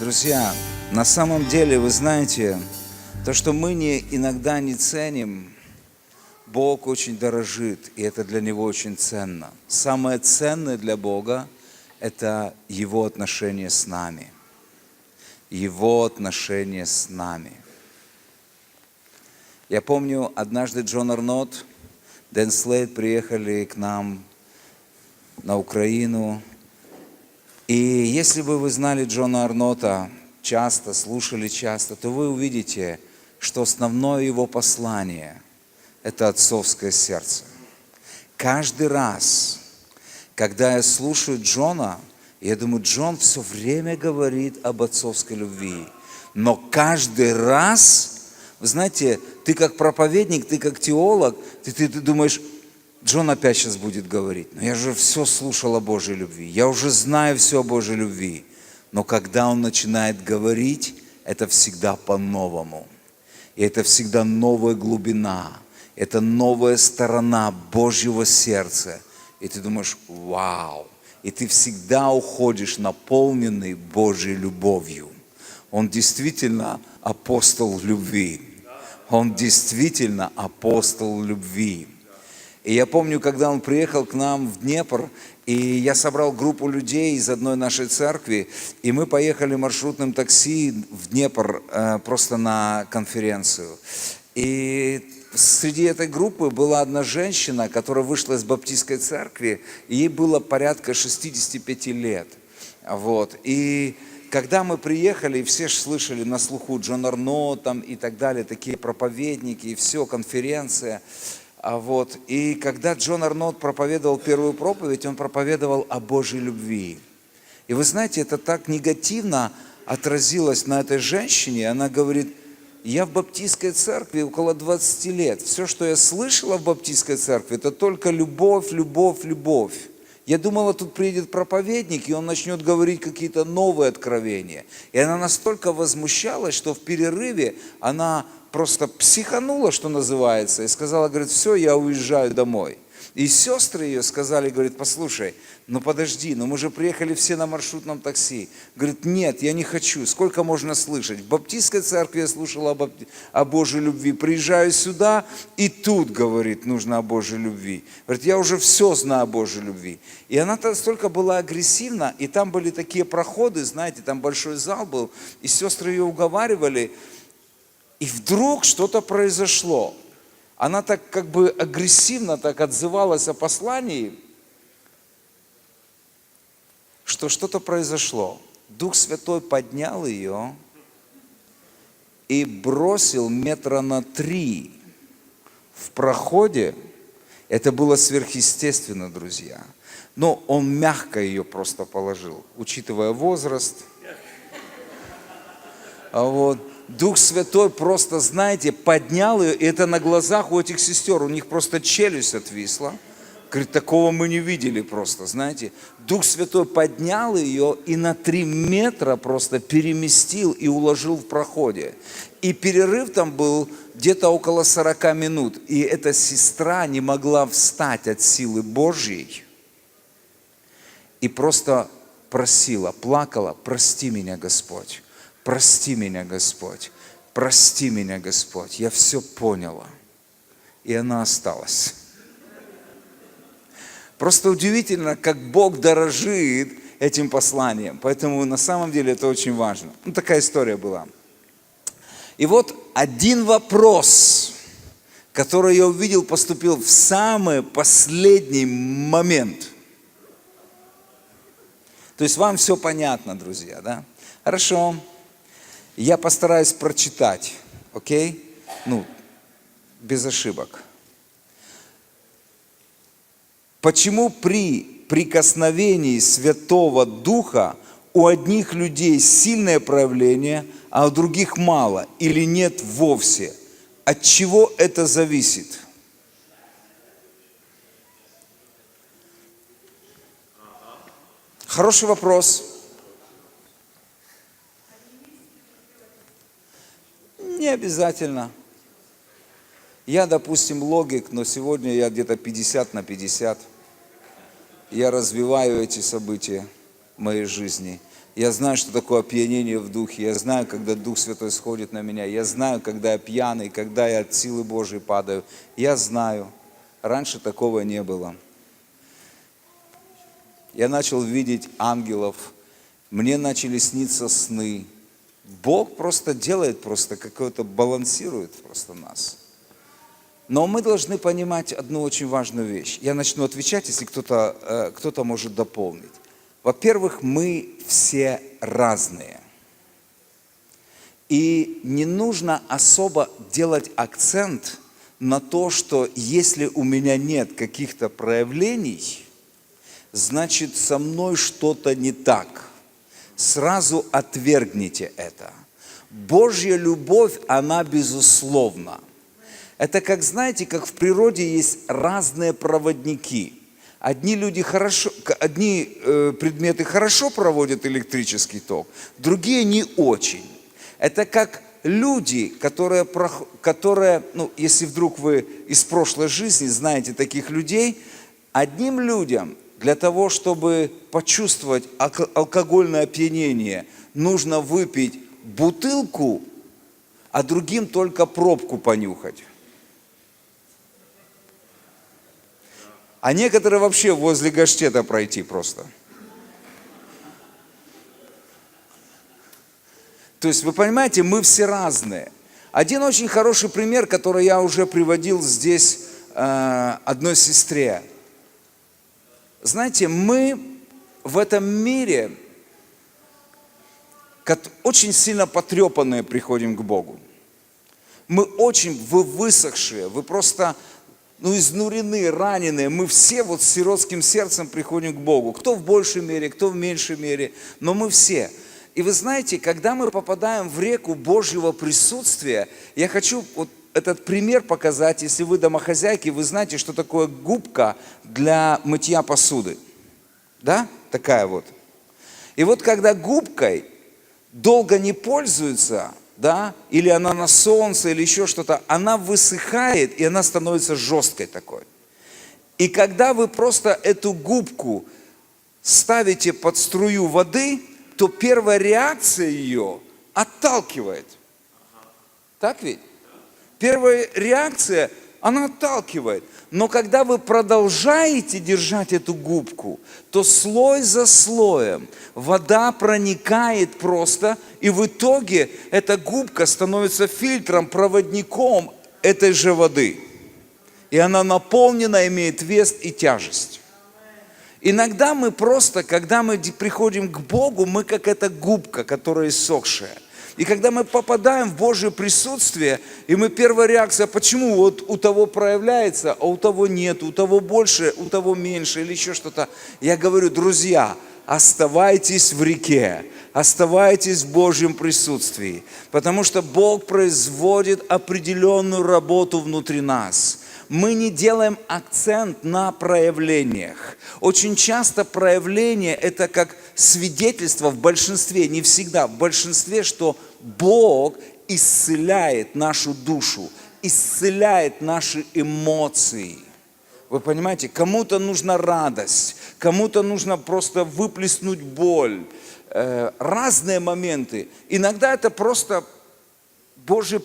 Друзья, на самом деле, вы знаете, то, что мы иногда не ценим, Бог очень дорожит, и это для Него очень ценно. Самое ценное для Бога – это Его отношение с нами. Его отношение с нами. Я помню, однажды Джон Арнотт, Дэн Слейд приехали к нам на Украину. И если бы вы знали Джона Арнотта часто, слушали часто, то вы увидите, что основное его послание – это отцовское сердце. Каждый раз, когда я слушаю Джона, я думаю, Джон все время говорит об отцовской любви. Но каждый раз, вы знаете, ты как проповедник, ты как теолог, ты думаешь, Джон опять сейчас будет говорить. Но я же все слушал о Божьей любви. Я уже знаю все о Божьей любви. Но когда он начинает говорить, это всегда по-новому. И это всегда новая глубина. Это новая сторона Божьего сердца. И ты думаешь, вау. И ты всегда уходишь наполненный Божьей любовью. Он действительно апостол любви. Он действительно апостол любви. И я помню, когда он приехал к нам в Днепр, и я собрал группу людей из одной нашей церкви, и мы поехали маршрутным такси в Днепр просто на конференцию. И среди этой группы была одна женщина, которая вышла из баптистской церкви, и ей было порядка 65 лет. Вот. И когда мы приехали, все слышали на слуху Джон Арнотт там, и так далее, такие проповедники, и все, конференция. Вот. И когда Джон Арнотт проповедовал первую проповедь, он проповедовал о Божьей любви. И вы знаете, это так негативно отразилось на этой женщине. Она говорит, я в баптистской церкви около 20 лет. Все, что я слышала в баптистской церкви, это только любовь, любовь, любовь. Я думала, тут приедет проповедник, и он начнет говорить какие-то новые откровения. И она настолько возмущалась, что в перерыве она просто психанула, что называется, и сказала, говорит, все, я уезжаю домой. И сестры ее сказали, говорит, послушай, ну подожди, мы же приехали все на маршрутном такси. Говорит, нет, я не хочу, сколько можно слышать? В баптистской церкви я слушала о Божьей любви, приезжаю сюда, и тут, говорит, нужно о Божьей любви. Говорит, я уже все знаю о Божьей любви. И она настолько была агрессивна, и там были такие проходы, знаете, там большой зал был, и сестры ее уговаривали, и вдруг что-то произошло. Она так как бы агрессивно так отзывалась о послании, что что-то произошло. Дух Святой поднял ее и бросил 3 метра в проходе. Это было сверхъестественно, друзья. Но он мягко ее просто положил, учитывая возраст. Дух Святой просто, знаете, поднял ее, и это на глазах у этих сестер, у них просто челюсть отвисла. Говорит, такого мы не видели просто, знаете. Дух Святой поднял ее и на 3 метра просто переместил и уложил в проходе. И перерыв там был где-то около 40 минут. И эта сестра не могла встать от силы Божьей. И просто просила, плакала, прости меня, Господь. Прости меня, Господь, прости меня, Господь, я все поняла. И она осталась. Просто удивительно, как Бог дорожит этим посланием. Поэтому на самом деле это очень важно. Такая история была. И вот один вопрос, который я увидел, поступил в самый последний момент. То есть вам все понятно, друзья, да? Хорошо. Я постараюсь прочитать, окей? Без ошибок. Почему при прикосновении Святого Духа у одних людей сильное проявление, а у других мало или нет вовсе? От чего это зависит? Хороший вопрос. Не обязательно. Я, допустим, логик, но сегодня я где-то 50/50. Я развиваю эти события в моей жизни. Я знаю, что такое опьянение в духе. Я знаю, когда Дух Святой сходит на меня. Я знаю, когда я пьяный, когда я от силы Божьей падаю. Я знаю. Раньше такого не было. Я начал видеть ангелов. Мне начали сниться сны. Бог просто делает, просто какое-то балансирует просто нас. Но мы должны понимать одну очень важную вещь. Я начну отвечать, если кто-то может дополнить. Во-первых, мы все разные. И не нужно особо делать акцент на то, что если у меня нет каких-то проявлений, значит со мной что-то не так. Сразу отвергните это. Божья любовь, она безусловна. Это как, знаете, как в природе есть разные проводники. Одни предметы хорошо проводят электрический ток, другие не очень. Это как люди, которые, если вдруг вы из прошлой жизни знаете таких людей, одним людям для того, чтобы почувствовать алкогольное опьянение, нужно выпить бутылку, а другим только пробку понюхать. А некоторые вообще возле гаштета пройти просто. То есть, вы понимаете, мы все разные. Один очень хороший пример, который я уже приводил здесь одной сестре. Знаете, мы в этом мире очень сильно потрепанные приходим к Богу. Вы высохшие, вы просто... изнурены, раненые, мы все с сиротским сердцем приходим к Богу. Кто в большей мере, кто в меньшей мере, но мы все. И вы знаете, когда мы попадаем в реку Божьего присутствия, я хочу этот пример показать. Если вы домохозяйки, вы знаете, что такое губка для мытья посуды. Да? Такая вот. И вот когда губкой долго не пользуются, да, или она на солнце, или еще что-то, она высыхает, и она становится жесткой такой. И когда вы просто эту губку ставите под струю воды, то первая реакция ее отталкивает. Так ведь? Первая реакция, она отталкивает. Но когда вы продолжаете держать эту губку, то слой за слоем вода проникает просто, и в итоге эта губка становится фильтром, проводником этой же воды. И она наполнена, имеет вес и тяжесть. Иногда мы просто, когда мы приходим к Богу, мы как эта губка, которая иссохшая. И когда мы попадаем в Божье присутствие, и мы первая реакция, почему вот у того проявляется, а у того нет, у того больше, у того меньше или еще что-то. Я говорю, друзья, оставайтесь в реке, оставайтесь в Божьем присутствии, потому что Бог производит определенную работу внутри нас. Мы не делаем акцент на проявлениях. Очень часто проявление – это как свидетельство в большинстве, не всегда, в большинстве, что Бог исцеляет нашу душу, исцеляет наши эмоции. Вы понимаете, кому-то нужна радость, кому-то нужно просто выплеснуть боль. Разные моменты. Иногда это просто Божья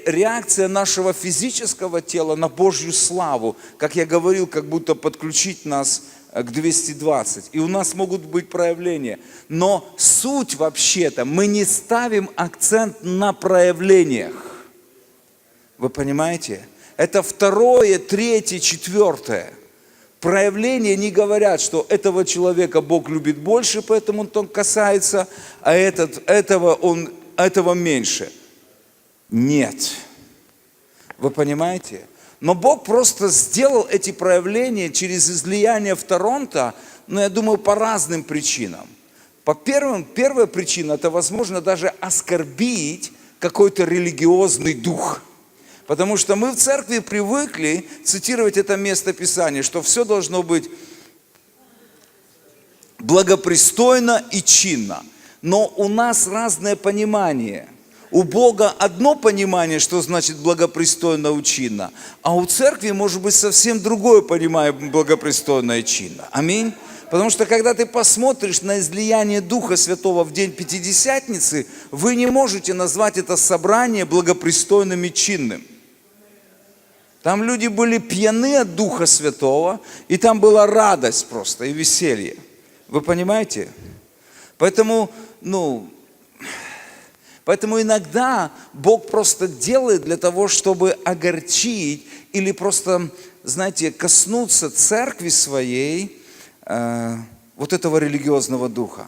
реакция нашего физического тела на Божью славу. Как я говорил, как будто подключить нас к 220. И у нас могут быть проявления. Но суть вообще-то, мы не ставим акцент на проявлениях. Вы понимаете? Это второе, третье, четвертое. Проявления не говорят, что этого человека Бог любит больше, поэтому он касается, а этого меньше. Нет. Вы понимаете? Но Бог просто сделал эти проявления через излияние в Торонто, я думаю, по разным причинам. Первая причина – это, возможно, даже оскорбить какой-то религиозный дух. Потому что мы в церкви привыкли цитировать это место Писания, что все должно быть благопристойно и чинно. Но у нас разное понимание. У Бога одно понимание, что значит благопристойно и чинно, а у церкви может быть совсем другое понимание благопристойно и чинно. Аминь. Потому что когда ты посмотришь на излияние Духа Святого в день Пятидесятницы, вы не можете назвать это собрание благопристойным и чинным. Там люди были пьяны от Духа Святого, и там была радость просто и веселье. Вы понимаете? Поэтому иногда Бог просто делает для того, чтобы огорчить или просто, знаете, коснуться церкви своей, вот этого религиозного духа.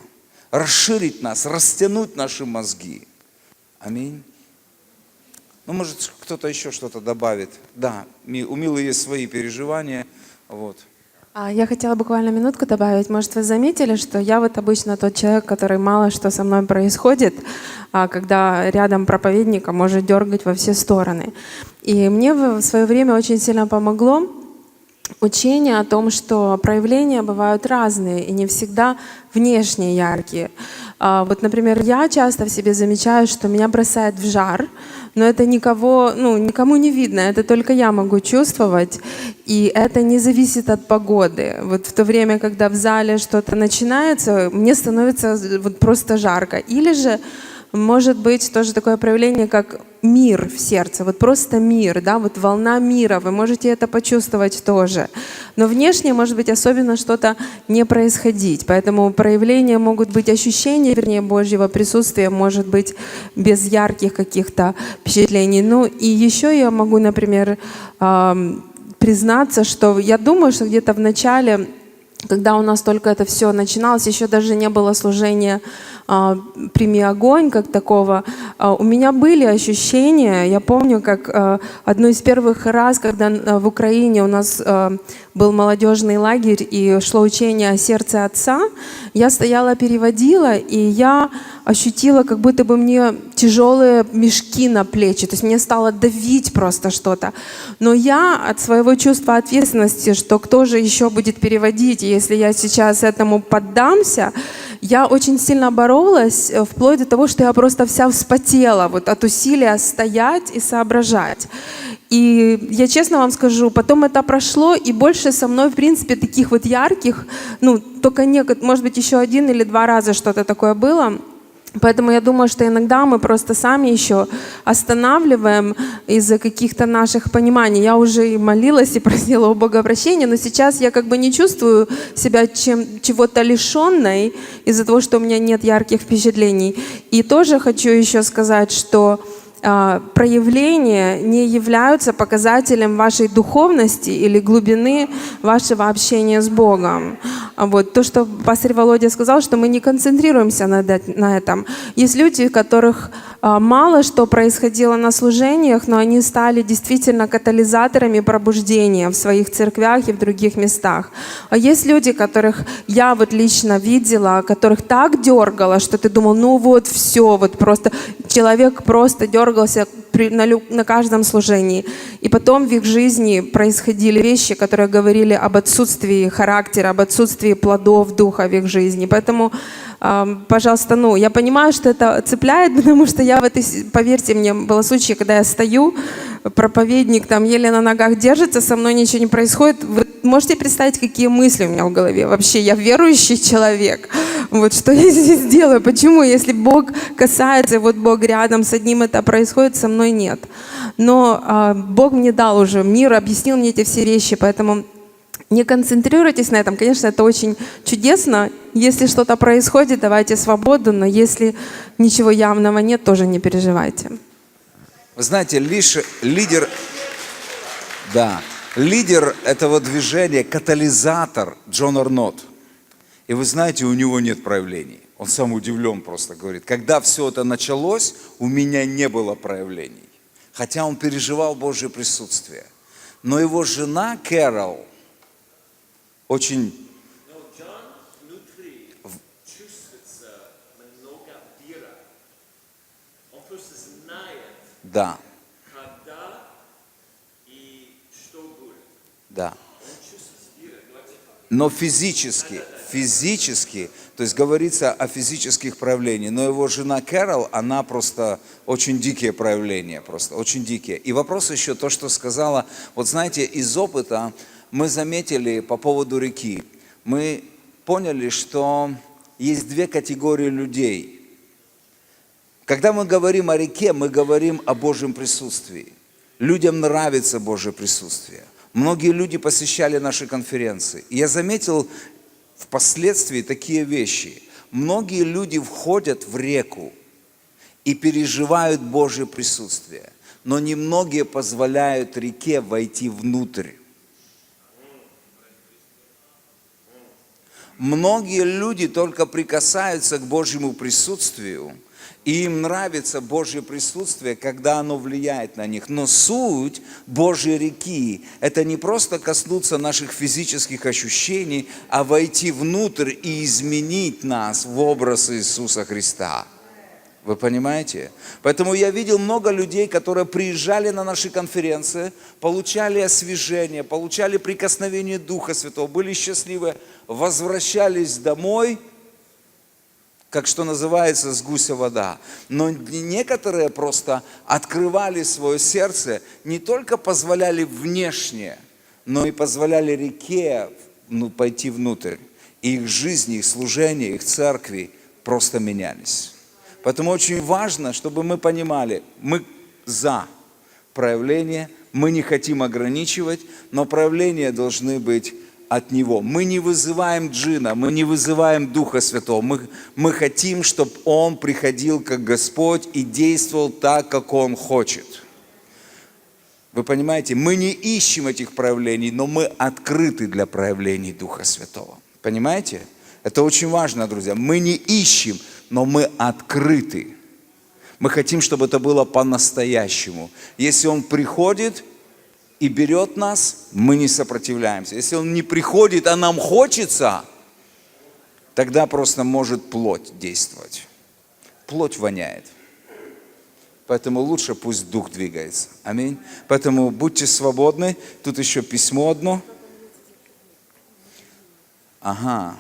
Расширить нас, растянуть наши мозги. Аминь. Ну, может, кто-то еще что-то добавит. Да, у Милы есть свои переживания. Вот. Я хотела буквально минутку добавить. Может, вы заметили, что я вот обычно тот человек, который мало что со мной происходит, когда рядом проповедника может дергать во все стороны. И мне в свое время очень сильно помогло учение о том, что проявления бывают разные и не всегда внешне яркие. Вот, например, я часто в себе замечаю, что меня бросает в жар, но это никому не видно, это только я могу чувствовать, и это не зависит от погоды. Вот в то время, когда в зале что-то начинается, мне становится вот просто жарко. Или же может быть тоже такое проявление, как мир в сердце, вот просто мир, да, вот волна мира, вы можете это почувствовать тоже. Но внешне может быть особенно что-то не происходить, поэтому проявления могут быть ощущения, вернее, Божьего присутствия, может быть, без ярких каких-то впечатлений. Ну и еще я могу, например, признаться, что я думаю, что где-то в начале, когда у нас только это все начиналось, еще даже не было служения «Прими огонь» как такого, у меня были ощущения, я помню, как одно из первых раз, когда в Украине у нас был молодежный лагерь и шло учение о сердце Отца, я стояла, переводила, и я ощутила, как будто бы мне тяжелые мешки на плечи, то есть мне стало давить просто что-то. Но я от своего чувства ответственности, что кто же еще будет переводить, если я сейчас этому поддамся, я очень сильно боролась, вплоть до того, что я просто вся вспотела вот от усилия стоять и соображать. И я честно вам скажу, потом это прошло, и больше со мной, в принципе, таких вот ярких, только может быть, еще 1 или 2 раза что-то такое было. Поэтому я думаю, что иногда мы просто сами еще останавливаем из-за каких-то наших пониманий. Я уже и молилась, и просила у Бога прощения, но сейчас я как бы не чувствую себя чего-то лишенной из-за того, что у меня нет ярких впечатлений. И тоже хочу еще сказать, что проявления не являются показателем вашей духовности или глубины вашего общения с Богом. Вот. То, что пастор Володя сказал, что мы не концентрируемся на этом. Есть люди, у которых мало что происходило на служениях, но они стали действительно катализаторами пробуждения в своих церквях и в других местах. А есть люди, которых я вот лично видела, которых так дергало, что ты думал, все, вот просто человек просто дергался на каждом служении. И потом в их жизни происходили вещи, которые говорили об отсутствии характера, об отсутствии плодов Духа в их жизни. Поэтому, пожалуйста, я понимаю, что это цепляет, потому что поверьте мне, было случаи, когда я стою, проповедник там еле на ногах держится, со мной ничего не происходит. Вы можете представить, какие мысли у меня в голове? Вообще, я верующий человек. Вот что я здесь делаю? Почему? Если Бог касается, вот Бог рядом, с одним это происходит, со мной нет. Но Бог мне дал уже мир, объяснил мне эти все вещи, поэтому не концентрируйтесь на этом. Конечно, это очень чудесно. Если что-то происходит, давайте свободу, но если ничего явного нет, тоже не переживайте. Вы знаете, лидер этого движения, катализатор Джон Арнотт. И вы знаете, у него нет проявлений. Он сам удивлен просто, говорит, когда все это началось, у меня не было проявлений. Хотя он переживал Божье присутствие. Но его жена Кэрол очень... Да. Да. Но физически, то есть говорится о физических проявлениях. Но его жена Кэрол, она просто очень дикие проявления, просто очень дикие. И вопрос еще то, что сказала, вот знаете, из опыта мы заметили по поводу реки. Мы поняли, что есть две категории людей. Когда мы говорим о реке, мы говорим о Божьем присутствии. Людям нравится Божье присутствие. Многие люди посещали наши конференции. И я заметил впоследствии такие вещи. Многие люди входят в реку и переживают Божье присутствие, но немногие позволяют реке войти внутрь. Многие люди только прикасаются к Божьему присутствию, и им нравится Божье присутствие, когда оно влияет на них. Но суть Божьей реки – это не просто коснуться наших физических ощущений, а войти внутрь и изменить нас в образ Иисуса Христа. Вы понимаете? Поэтому я видел много людей, которые приезжали на наши конференции, получали освяжение, получали прикосновение Духа Святого, были счастливы, возвращались домой, как что называется, с гуся вода. Но некоторые просто открывали свое сердце, не только позволяли внешне, но и позволяли реке пойти внутрь. И их жизни, их служения, их церкви просто менялись. Поэтому очень важно, чтобы мы понимали, мы за проявление, мы не хотим ограничивать, но проявления должны быть от Него. Мы не вызываем джина, мы не вызываем Духа Святого. Мы хотим, чтобы Он приходил как Господь и действовал так, как Он хочет. Вы понимаете, мы не ищем этих проявлений, но мы открыты для проявлений Духа Святого. Понимаете? Это очень важно, друзья. Мы не ищем, но мы открыты. Мы хотим, чтобы это было по-настоящему. Если Он приходит и берет нас, мы не сопротивляемся. Если Он не приходит, а нам хочется, тогда просто может плоть действовать. Плоть воняет. Поэтому лучше пусть Дух двигается. Аминь. Поэтому будьте свободны. Тут еще письмо одно. Ага.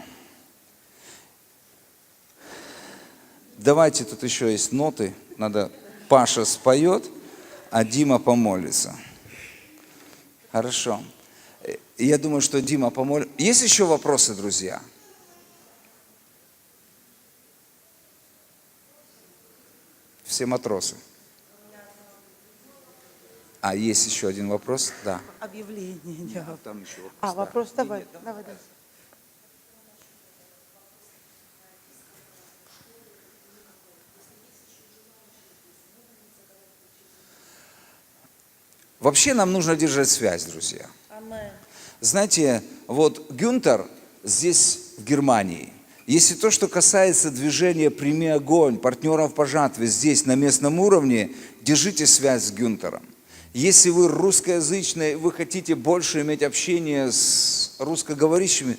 Давайте, тут еще есть ноты. Надо, Паша споет, а Дима помолится. Хорошо. Я думаю, что Дима помолится. Есть еще вопросы, друзья? Все матросы. А, есть еще один вопрос? Да. Объявление. Да. Там еще вопрос. А, да. вопрос давай. Давай. Вообще нам нужно держать связь, друзья. Знаете, вот Гюнтер здесь, в Германии, если то, что касается движения «Прими огонь», партнеров по жатве здесь, на местном уровне, держите связь с Гюнтером. Если вы русскоязычные, вы хотите больше иметь общение с русскоговорящими,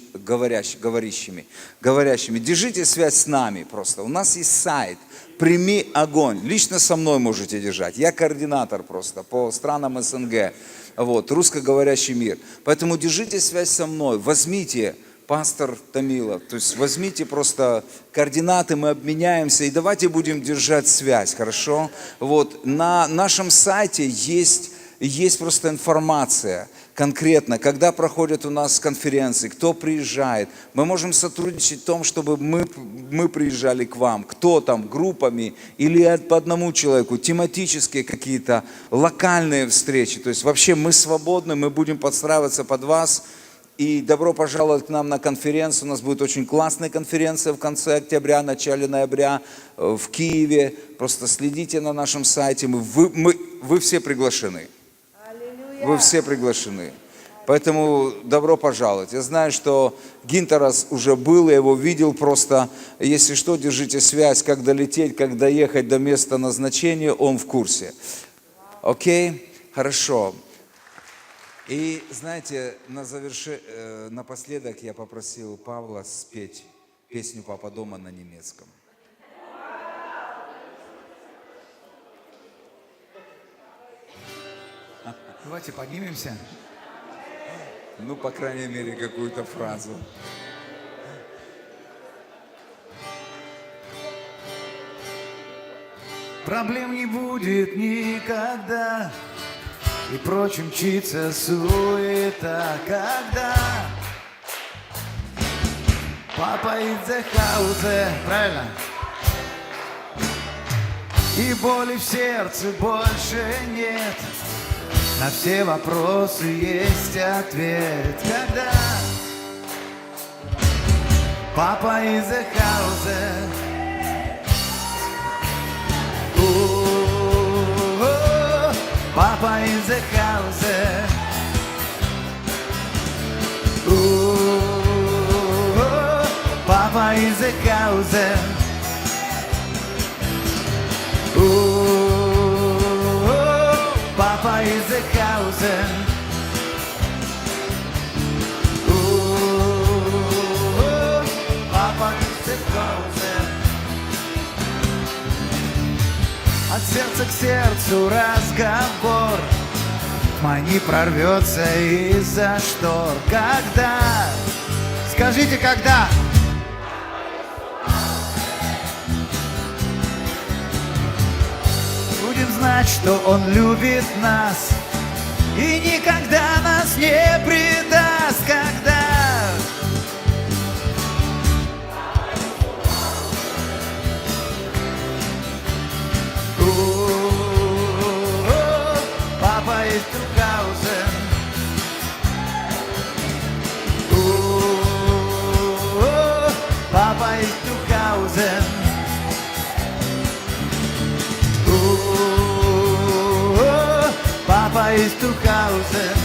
держите связь с нами просто. У нас есть сайт «Прими огонь». Лично со мной можете держать. Я координатор просто по странам СНГ. Вот, русскоговорящий мир. Поэтому держите связь со мной. Возьмите пастор Томилов, то есть возьмите просто координаты, мы обменяемся и давайте будем держать связь, хорошо? Вот, на нашем сайте есть просто информация конкретно, когда проходят у нас конференции, кто приезжает. Мы можем сотрудничать в том, чтобы мы приезжали к вам, кто там, группами или по одному человеку, тематические какие-то локальные встречи. То есть вообще мы свободны, мы будем подстраиваться под вас. И добро пожаловать к нам на конференцию. У нас будет очень классная конференция в конце октября, начале ноября в Киеве. Просто следите на нашем сайте. Вы все приглашены. Вы все приглашены. Поэтому добро пожаловать. Я знаю, что Гинтерас уже был, я его видел просто. Если что, держите связь, как долететь, как доехать до места назначения, он в курсе. Окей? Хорошо. И знаете, напоследок я попросил Павла спеть песню «Папа дома» на немецком. Давайте поднимемся. Ну, по крайней мере, какую-то фразу. Проблем не будет никогда, и прочь мчится суета, когда Папа in the house, правильно? И боли в сердце больше нет. На все вопросы есть ответ. Когда папа in the house, папа in the house, папа in the house, папа in the house, папа in the house. От сердца к сердцу разговор, тьма не прорвется из-за штор. Когда? Скажите, когда? Будем знать, что он любит нас и никогда нас не предаст. Когда? Папа из Трухаузен, папа из Трухаузен, папа из Трухаузен,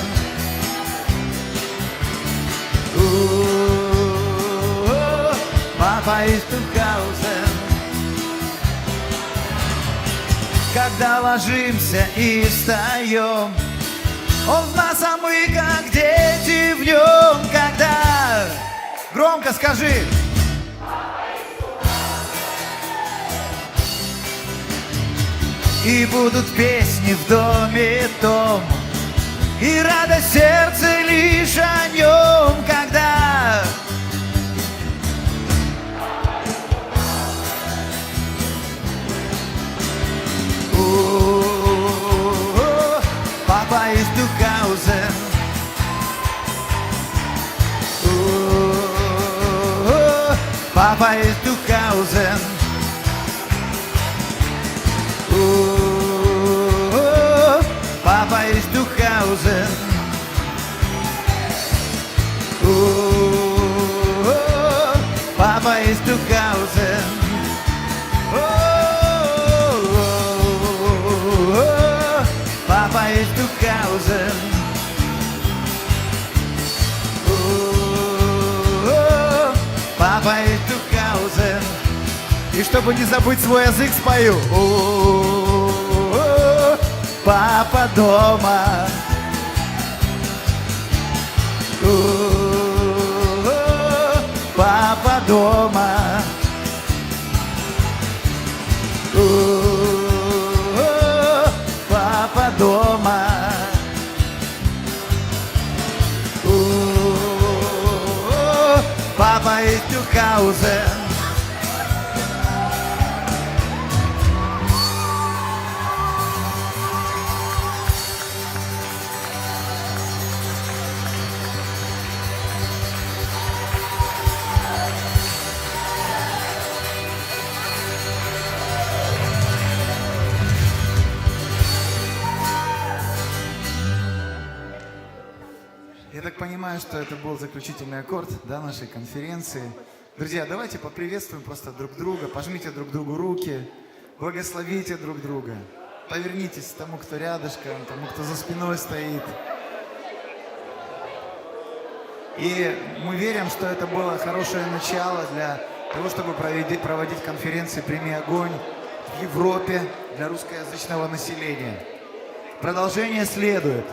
папа из Трухаузен. Когда ложимся и встаем, он в нас, а мы как дети в нем. Когда? Громко скажи. И будут песни в доме том, и радость сердца лишь о нем. Когда? Папа из Трухаузен, папа из Трухаузен, папа из Трухаузен, папа из Трухаузен. Папа из Трухаузен, папа из Трухаузен. И чтобы не забыть свой язык, спою. Папа дома. Папа дома. Папа дома. Папа из Трухаузен. Я так понимаю, что это был заключительный аккорд, да, нашей конференции. Друзья, давайте поприветствуем просто друг друга, пожмите друг другу руки, благословите друг друга, повернитесь тому, кто рядышком, тому, кто за спиной стоит. И мы верим, что это было хорошее начало для того, чтобы проводить конференции «Прими огонь» в Европе для русскоязычного населения. Продолжение следует.